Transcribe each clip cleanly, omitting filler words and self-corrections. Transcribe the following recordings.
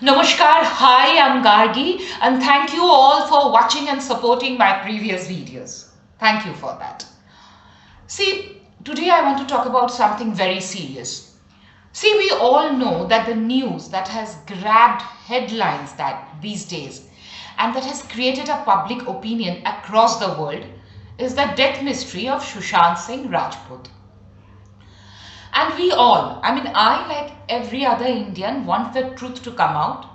Namaskar, hi, I'm Gargi, and thank you all for watching and supporting my previous videos. Thank you for that. See, today I want to talk about something very serious. See, we all know that the news that has grabbed headlines that these days and that has created a public opinion across the world is the death mystery of Sushant Singh Rajput. And we all, I like every other Indian, want the truth to come out,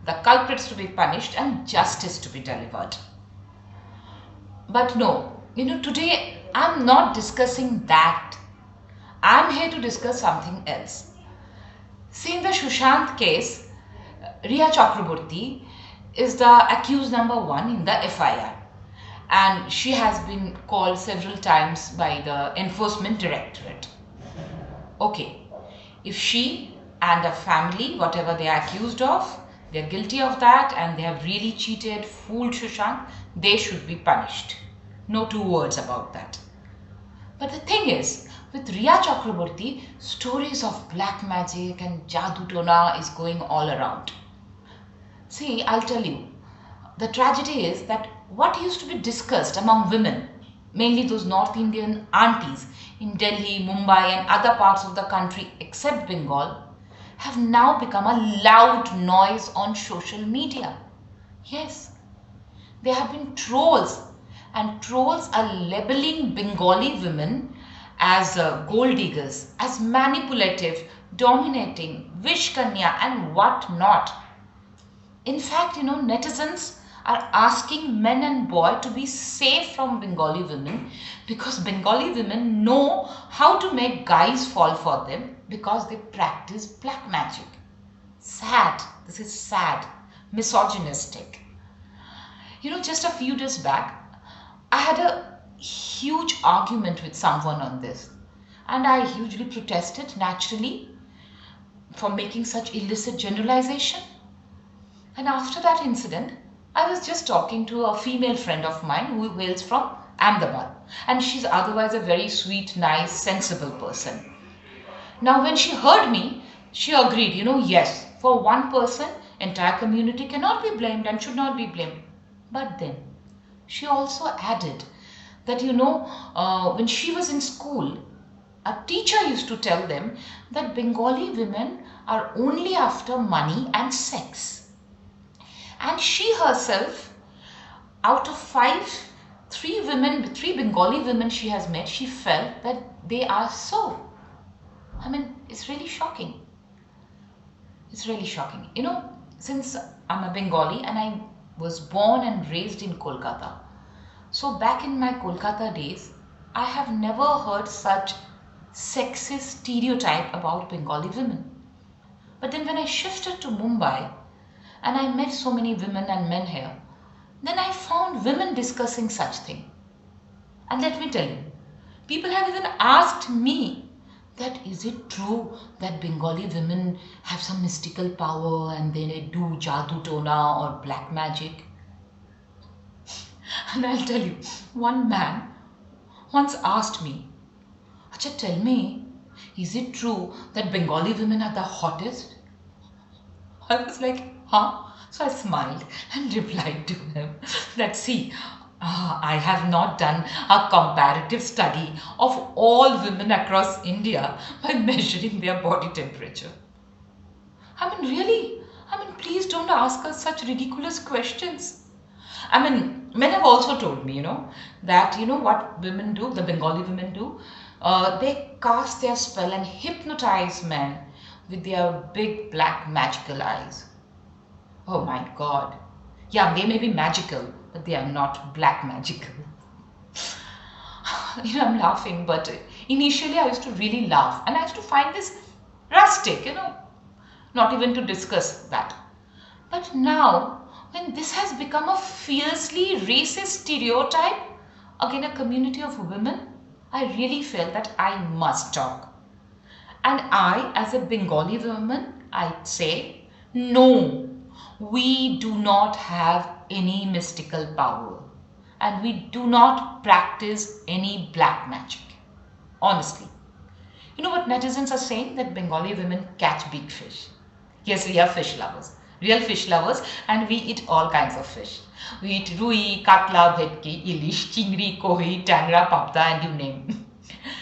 the culprits to be punished, and justice to be delivered. But no, today I'm not discussing that. I'm here to discuss something else. See, in the Sushant case, Rhea Chakraborty is the accused number one in the FIR. And she has been called several times by the Enforcement Directorate. Okay, if she and her family, whatever they are accused of, they are guilty of that and they have really cheated, fooled Sushant, they should be punished. No two words about that. But the thing is, with Rhea Chakraborty, stories of Black Magic and Jaadu Tona is going all around. See, I'll tell you, the tragedy is that what used to be discussed among women, mainly those North Indian aunties in Delhi, Mumbai and other parts of the country except Bengal, have now become a loud noise on social media. Yes, there have been trolls, and trolls are labeling Bengali women as gold diggers, as manipulative, dominating, wish kanya and what not. In fact, netizens are asking men and boys to be safe from Bengali women because Bengali women know how to make guys fall for them because they practice black magic. Sad. This is sad. Misogynistic. Just a few days back, I had a huge argument with someone on this, and I hugely protested naturally for making such illicit generalization. And after that incident, I was just talking to a female friend of mine who hails from Ahmedabad, and she's otherwise a very sweet, nice, sensible person. Now, when she heard me, she agreed, yes, for one person, entire community cannot be blamed and should not be blamed. But then, she also added that, when she was in school, a teacher used to tell them that Bengali women are only after money and sex. And she herself, out of three Bengali women she has met, she felt that they are so. It's really shocking. It's really shocking. Since I'm a Bengali and I was born and raised in Kolkata, so back in my Kolkata days, I have never heard such sexist stereotype about Bengali women. But then when I shifted to Mumbai, and I met so many women and men here, then I found women discussing such thing. And let me tell you, people have even asked me that is it true that Bengali women have some mystical power and they do Jaadu Tona or black magic? And I'll tell you, one man once asked me, Acha, tell me, is it true that Bengali women are the hottest? I was like, huh? So I smiled and replied to him that see, I have not done a comparative study of all women across India by measuring their body temperature. Really? Please don't ask us such ridiculous questions. Men have also told me, that, what women do, the Bengali women do, they cast their spell and hypnotize men with their big black magical eyes. Oh my God. Yeah, they may be magical, but they are not black magical. I'm laughing, but initially I used to really laugh and I used to find this rustic, not even to discuss that. But now, when this has become a fiercely racist stereotype against a community of women, I really felt that I must talk. And I, as a Bengali woman, I'd say, no, we do not have any mystical power and we do not practice any black magic. Honestly. You know what netizens are saying? That Bengali women catch big fish. Yes, we are fish lovers. real fish lovers, and we eat all kinds of fish. We eat rui, katla, bhetki, ilish, chingri, kohi, tangra, papda, and you name.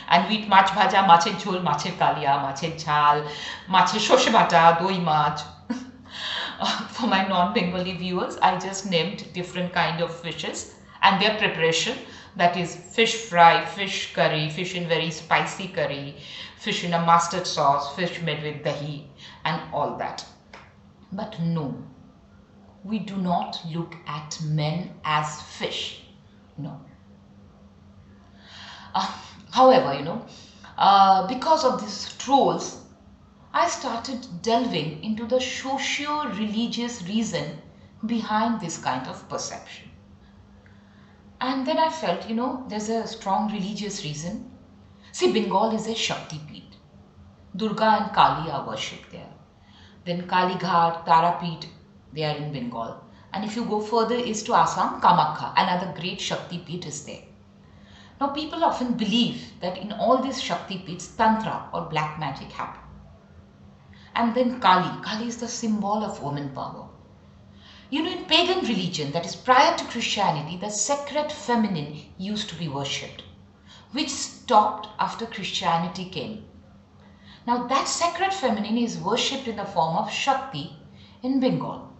And we eat mach bhaja, macher jhol, macher kalia, macher jhal, macher shoshe bata, doi mach. For my non-Bengali viewers, I just named different kind of fishes and their preparation. That is fish fry, fish curry, fish in very spicy curry, fish in a mustard sauce, fish made with dahi, and all that. But no, we do not look at men as fish. No. However, because of these trolls, I started delving into the socio-religious reason behind this kind of perception. And then I felt, there's a strong religious reason. See, Bengal is a Shakti Peeth. Durga and Kali are worshipped there. Then Kali Ghat, Tarapeeth, they are in Bengal. And if you go further east to Assam, Kamakha, another great Shakti Peeth is there. Now, people often believe that in all these Shakti Peeths, Tantra or black magic happen. And then Kali is the symbol of woman power. In pagan religion, that is prior to Christianity, the sacred feminine used to be worshipped, which stopped after Christianity came. Now that sacred feminine is worshipped in the form of Shakti in Bengal.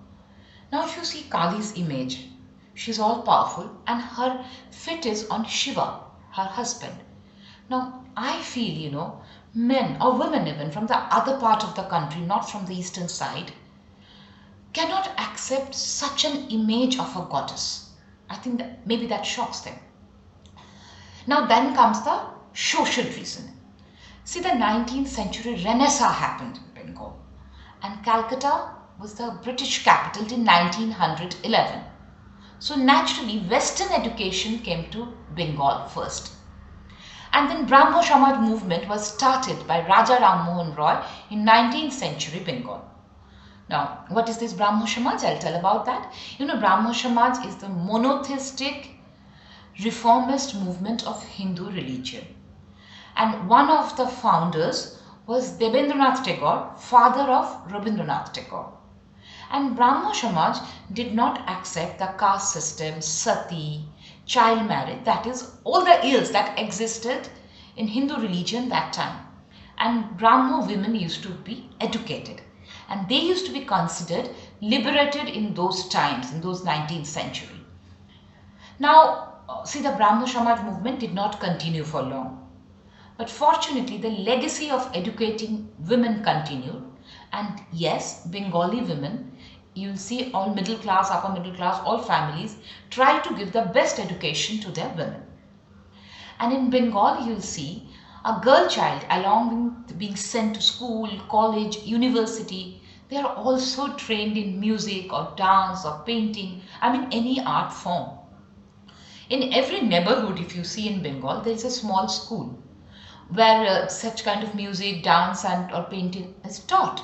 Now if you see Kali's image, she's all powerful and her fit is on Shiva, her husband. Now I feel, men or women even from the other part of the country, not from the eastern side, cannot accept such an image of a goddess. I think that maybe that shocks them. Now then comes the social reason. See, the 19th century Renaissance happened in Bengal, and Calcutta was the British capital till 1911. So naturally Western education came to Bengal first. And then Brahmo Samaj movement was started by Raja Ram Mohan Roy in 19th century Bengal. Now, what is this Brahmo Samaj? I'll tell about that. Brahmo Samaj is the monotheistic reformist movement of Hindu religion. And one of the founders was Debendranath Tagore, father of Rabindranath Tagore. And Brahmo Samaj did not accept the caste system, sati, child marriage, that is all the ills that existed in Hindu religion that time. And Brahmo women used to be educated. And they used to be considered liberated in those times, in those 19th century. Now, see, the Brahmo Samaj movement did not continue for long. But fortunately, the legacy of educating women continued. And yes, Bengali women, you'll see all middle class, upper middle class, all families try to give the best education to their women. And in Bengal, you'll see a girl child, along with being sent to school, college, university, they are also trained in music or dance or painting, any art form. In every neighborhood, if you see in Bengal, there is a small school where such kind of music, dance or painting is taught.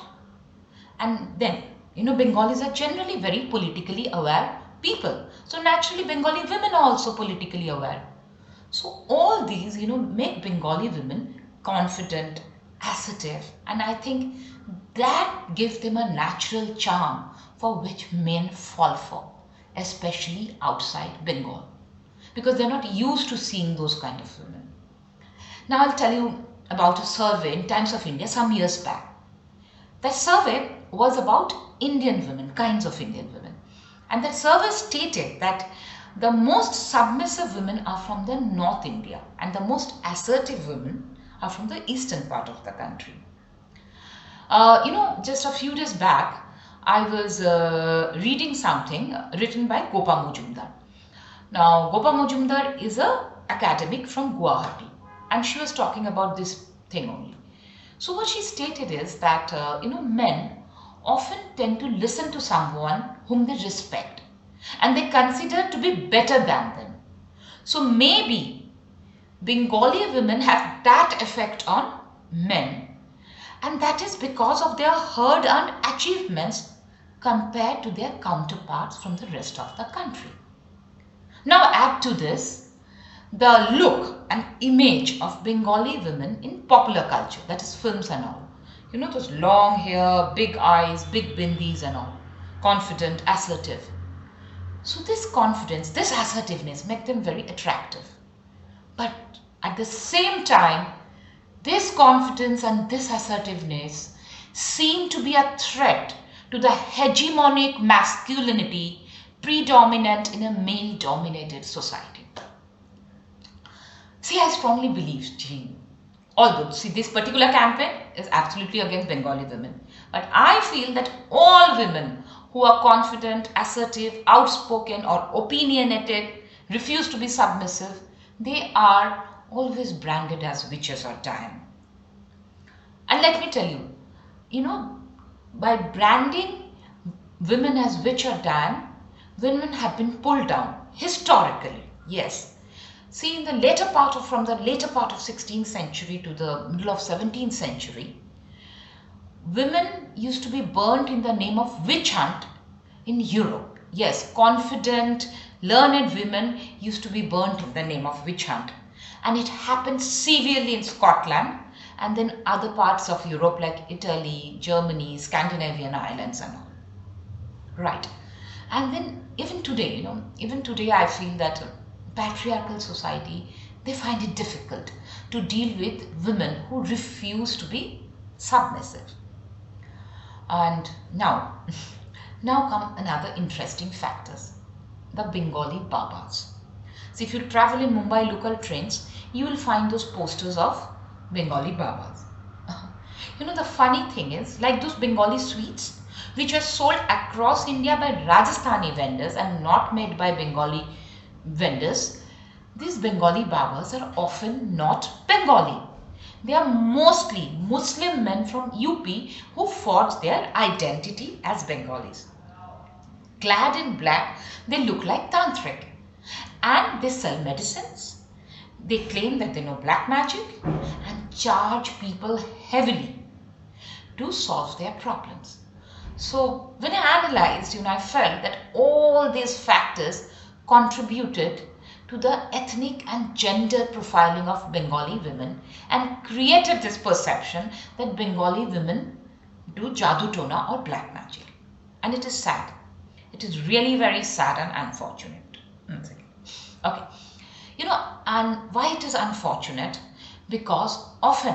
And then, Bengalis are generally very politically aware people. So naturally, Bengali women are also politically aware. So all these, make Bengali women confident, assertive, and I think that gives them a natural charm for which men fall for, especially outside Bengal, because they're not used to seeing those kind of women. Now I'll tell you about a survey in Times of India some years back. That survey was about Indian women, kinds of Indian women, and that survey stated that the most submissive women are from the North India and the most assertive women are from the eastern part of the country. Just a few days back, I was reading something written by Gopa Mujumdar. Now, Gopa Mujumdar is an academic from Guwahati, and she was talking about this thing only. So what she stated is that, men often tend to listen to someone whom they respect and they consider to be better than them. So maybe Bengali women have that effect on men, and that is because of their hard-earned achievements compared to their counterparts from the rest of the country. Now add to this the look and image of Bengali women in popular culture, that is films and all. Those long hair, big eyes, big bindis and all. confident, assertive. So this confidence, this assertiveness make them very attractive. But at the same time, this confidence and this assertiveness seem to be a threat to the hegemonic masculinity predominant in a male-dominated society. See, I strongly believe, although, see, this particular campaign is absolutely against Bengali women, but I feel that all women who are confident, assertive, outspoken or opinionated, refuse to be submissive, they are always branded as witches or Diane. And let me tell you, by branding women as witch or Diane, women have been pulled down historically. Yes. See, from the later part of 16th century to the middle of 17th century, women used to be burnt in the name of witch hunt in Europe. Yes, confident, learned women used to be burnt in the name of witch hunt. And it happened severely in Scotland and then other parts of Europe like Italy, Germany, Scandinavian islands and all. Right. And then even today, I feel that patriarchal society, they find it difficult to deal with women who refuse to be submissive. And now come another interesting factors, the Bengali Babas. So if you travel in Mumbai local trains, you will find those posters of Bengali Babas. The funny thing is, like those Bengali sweets, which were sold across India by Rajasthani vendors and not made by Bengali vendors, these Bengali Babas are often not Bengali. They are mostly Muslim men from UP who forged their identity as Bengalis. Clad in black, they look like tantric and they sell medicines. They claim that they know black magic and charge people heavily to solve their problems. So when I analyzed, I felt that all these factors contributed to the ethnic and gender profiling of Bengali women and created this perception that Bengali women do Jaadu Tona or black magic. And it is sad. It is really very sad and unfortunate. Okay. And why it is unfortunate? Because often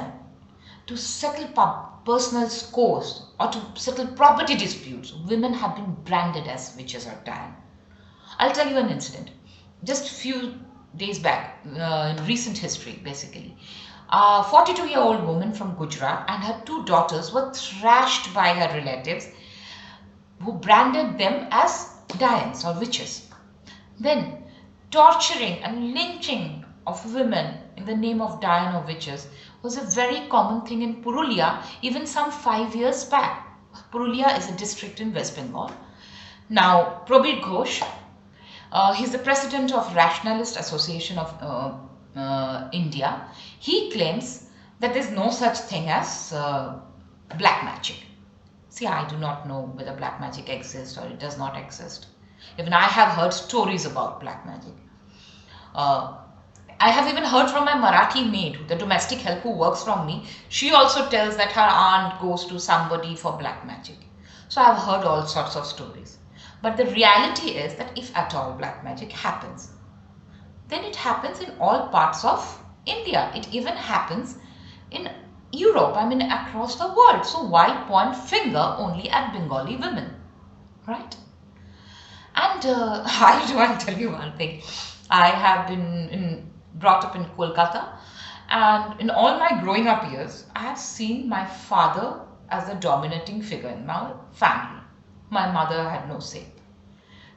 to settle personal scores or to settle property disputes, women have been branded as witches or Diane. I'll tell you an incident. Just a few days back, in recent history basically, a 42-year-old woman from Gujarat and her 2 daughters were thrashed by her relatives who branded them as Dianes or witches. Then torturing and lynching of women in the name of Diane or witches was a very common thing in Purulia even some 5 years back. Purulia is a district in West Bengal. Now, Prabir Ghosh, he's the president of Rationalist Association of India. He claims that there's no such thing as black magic. See, I do not know whether black magic exists or it does not exist. Even I have heard stories about black magic. I have even heard from my Marathi maid, the domestic help who works from me. She also tells that her aunt goes to somebody for black magic. So I've heard all sorts of stories. But the reality is that if at all black magic happens, then it happens in all parts of India. It even happens in Europe, across the world. So why point finger only at Bengali women, right? And I want to tell you one thing. I have been brought up in Kolkata, and in all my growing up years, I have seen my father as the dominating figure in my family. My mother had no say.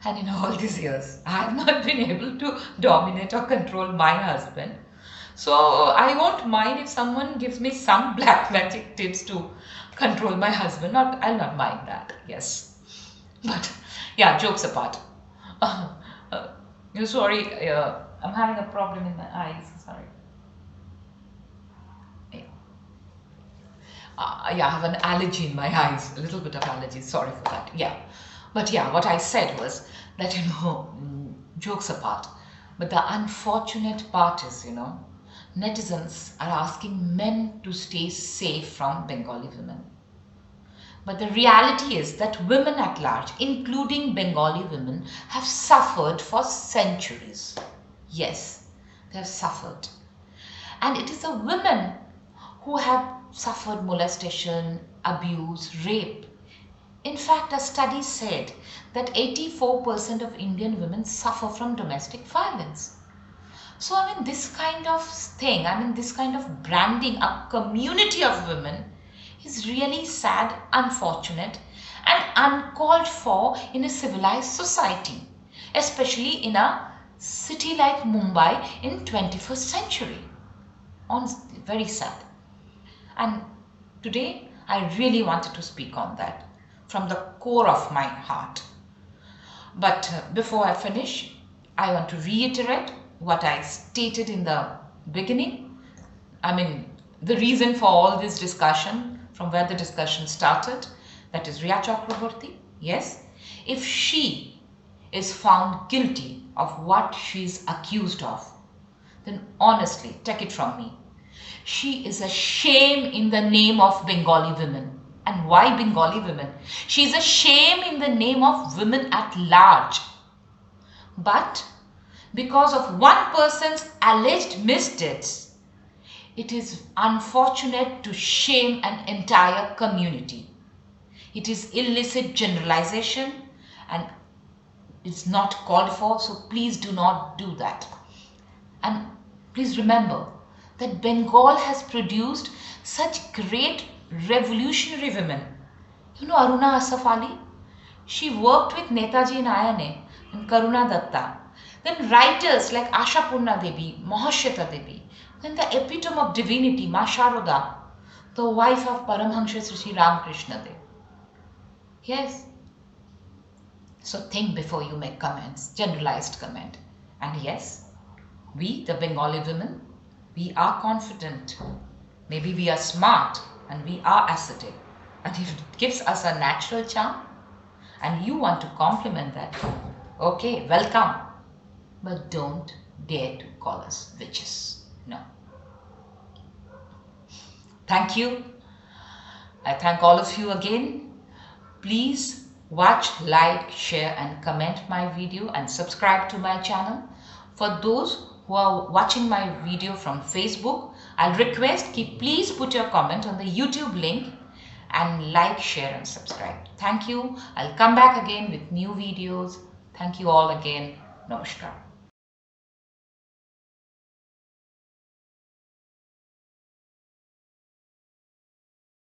And in all these years, I have not been able to dominate or control my husband. So I won't mind if someone gives me some black magic tips to control my husband. I'll not mind that, yes. But yeah, jokes apart. Sorry, I'm having a problem in my eyes, sorry. Yeah, I have an allergy in my eyes, a little bit of allergy, sorry for that, yeah. But yeah, what I said was that, jokes apart, but the unfortunate part is, netizens are asking men to stay safe from Bengali women. But the reality is that women at large, including Bengali women, have suffered for centuries. Yes, they have suffered. And it is the women who have suffered molestation, abuse, rape. In fact, a study said that 84% of Indian women suffer from domestic violence. So, this kind of thing, this kind of branding a community of women is really sad, unfortunate, and uncalled for in a civilized society, especially in a city like Mumbai in 21st century. Honestly, very sad. And today, I really wanted to speak on that from the core of my heart. But before I finish, I want to reiterate what I stated in the beginning. The reason for all this discussion, from where the discussion started, that is Rhea Chakraborty. Yes, if she is found guilty of what she is accused of, then honestly, take it from me, she is a shame in the name of Bengali women. And why Bengali women? She is a shame in the name of women at large. But because of one person's alleged misdeeds, it is unfortunate to shame an entire community. It is illicit generalization and it's not called for, so please do not do that. And please remember that Bengal has produced such great revolutionary women. Aruna Asaf Ali, she worked with Netaji Nayane and Karuna Datta. Then writers like Asha Purna Devi, Mahashweta Devi. Then the epitome of divinity, Ma Sharoda, the wife of Paramhansha Sri Ramakrishna Dev. Yes. So think before you make comments, generalized comment. And yes, we, the Bengali women, we are confident. Maybe we are smart and we are ascetic. And it gives us a natural charm. And you want to compliment that. Okay, welcome. But don't dare to call us witches. No. Thank you. I thank all of you again. Please watch, like, share and comment my video and subscribe to my channel. For those who are watching my video from Facebook, I'll request please put your comment on the YouTube link and like, share and subscribe. Thank you. I'll come back again with new videos. Thank you all again. Namaskar.